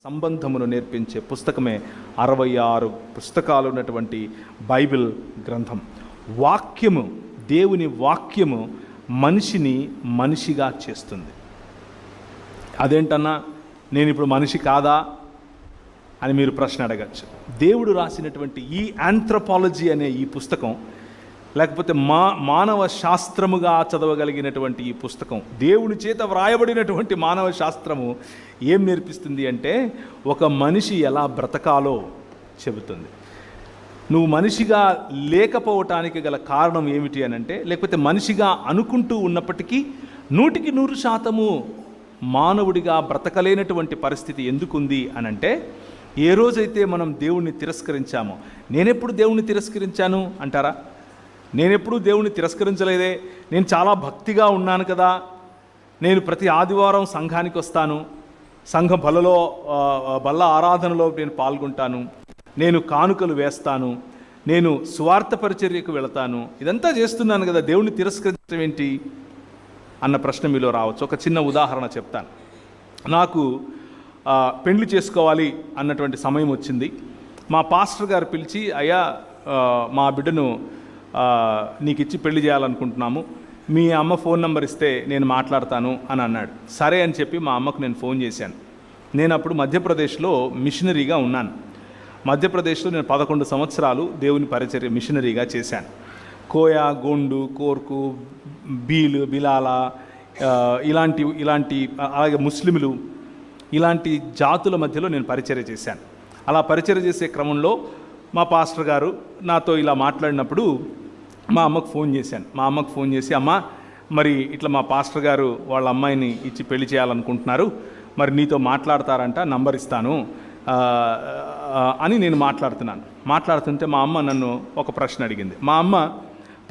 సంబంధమును నేర్పించే పుస్తకమే 66 పుస్తకాలు ఉన్నటువంటి బైబిల్ గ్రంథం. వాక్యము, దేవుని వాక్యము మనిషిని మనిషిగా చేస్తుంది. అదేంటన్నా, నేను ఇప్పుడు మనిషి కాదా అని మీరు ప్రశ్న అడగచ్చు. దేవుడు రాసినటువంటి ఈ ఆంథ్రోపాలజీ అనే ఈ పుస్తకం, లేకపోతే మానవ శాస్త్రముగా చదవగలిగినటువంటి ఈ పుస్తకం, దేవుని చేత వ్రాయబడినటువంటి మానవ శాస్త్రము ఏం నేర్పిస్తుంది అంటే, ఒక మనిషి ఎలా బ్రతకాలో చెబుతుంది. నువ్వు మనిషిగా లేకపోవటానికి గల కారణం ఏమిటి అని అంటే, లేకపోతే మనిషిగా అనుకుంటూ ఉన్నప్పటికీ 100% మానవుడిగా బ్రతకలేనటువంటి పరిస్థితి ఎందుకుంది అని అంటే, ఏ రోజైతే మనం దేవుణ్ణి తిరస్కరించామో. నేనెప్పుడు దేవుణ్ణి తిరస్కరించాను అంటారా? నేనెప్పుడు దేవుణ్ణి తిరస్కరించలేదే. నేను చాలా భక్తిగా ఉన్నాను కదా, నేను ప్రతి ఆదివారం సంఘానికి వస్తాను, సంఘ బల్ల ఆరాధనలో నేను పాల్గొంటాను, నేను కానుకలు వేస్తాను, నేను సువార్త పరిచర్యకు వెళతాను, ఇదంతా చేస్తున్నాను కదా, దేవుణ్ణి తిరస్కరించడం ఏంటి అన్న ప్రశ్న మీలో రావచ్చు. ఒక చిన్న ఉదాహరణ చెప్తాను. నాకు పెళ్లి చేసుకోవాలి అన్నటువంటి సమయం వచ్చింది. మా పాస్టర్ గారు పిలిచి, అయ్యా మా బిడ్డను నీకు ఇచ్చి పెళ్లి చేయాలనుకుంటున్నాము, మీ అమ్మ ఫోన్ నెంబర్ ఇస్తే నేను మాట్లాడతాను అని అన్నాడు. సరే అని చెప్పి మా అమ్మకు నేను ఫోన్ చేశాను. నేను అప్పుడు మధ్యప్రదేశ్లో మిషనరీగా ఉన్నాను. మధ్యప్రదేశ్లో నేను 11 సంవత్సరాలు దేవుని పరిచర్య మిషనరీగా చేశాను. కోయా, గోండు, కోర్కు, బిలాల ఇలాంటి అలాగే ముస్లింలు, ఇలాంటి జాతుల మధ్యలో నేను పరిచర్య చేశాను. అలా పరిచర్య చేసే క్రమంలో మా పాస్టర్ గారు నాతో ఇలా మాట్లాడినప్పుడు మా అమ్మకు ఫోన్ చేశాను. మా అమ్మకు ఫోన్ చేసి, అమ్మ మరి ఇట్లా మా పాస్టర్ గారు వాళ్ళ అమ్మాయిని ఇచ్చి పెళ్లి చేయాలనుకుంటున్నారు, మరి నీతో మాట్లాడతారంట, నంబర్ ఇస్తాను అని నేను మాట్లాడుతుంటే మా అమ్మ నన్ను ఒక ప్రశ్న అడిగింది. మా అమ్మ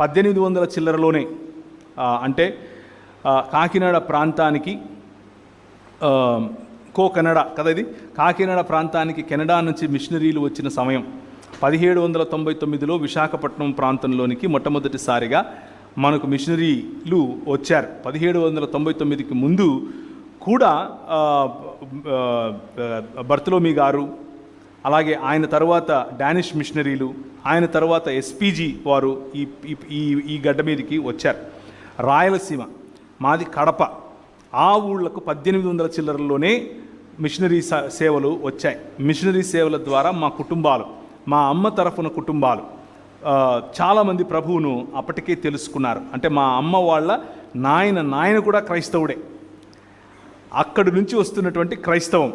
1800 చిల్లరలోనే, అంటే కాకినాడ ప్రాంతానికి కెనడా కదా ఇది, కాకినాడ ప్రాంతానికి కెనడా నుంచి మిషనరీలు వచ్చిన సమయం 1799లో విశాఖపట్నం ప్రాంతంలోనికి మొట్టమొదటిసారిగా మనకు మిషనరీలు వచ్చారు. 1799కి ముందు కూడా బర్తలోమీ గారు, అలాగే ఆయన తర్వాత డానిష్ మిషనరీలు, ఆయన తర్వాత ఎస్పీజీ వారు ఈ గడ్డ మీదకి వచ్చారు. రాయలసీమ, మాది కడప, ఆ ఊళ్ళకు 1800 చిల్లరలోనే మిషనరీ సేవలు వచ్చాయి. మిషనరీ సేవల ద్వారా మా కుటుంబాలు, మా అమ్మ తరఫున కుటుంబాలు చాలామంది ప్రభువును అప్పటికే తెలుసుకున్నారు. అంటే మా అమ్మ వాళ్ళ నాయన కూడా క్రైస్తవుడే. అక్కడి నుంచి వస్తున్నటువంటి క్రైస్తవం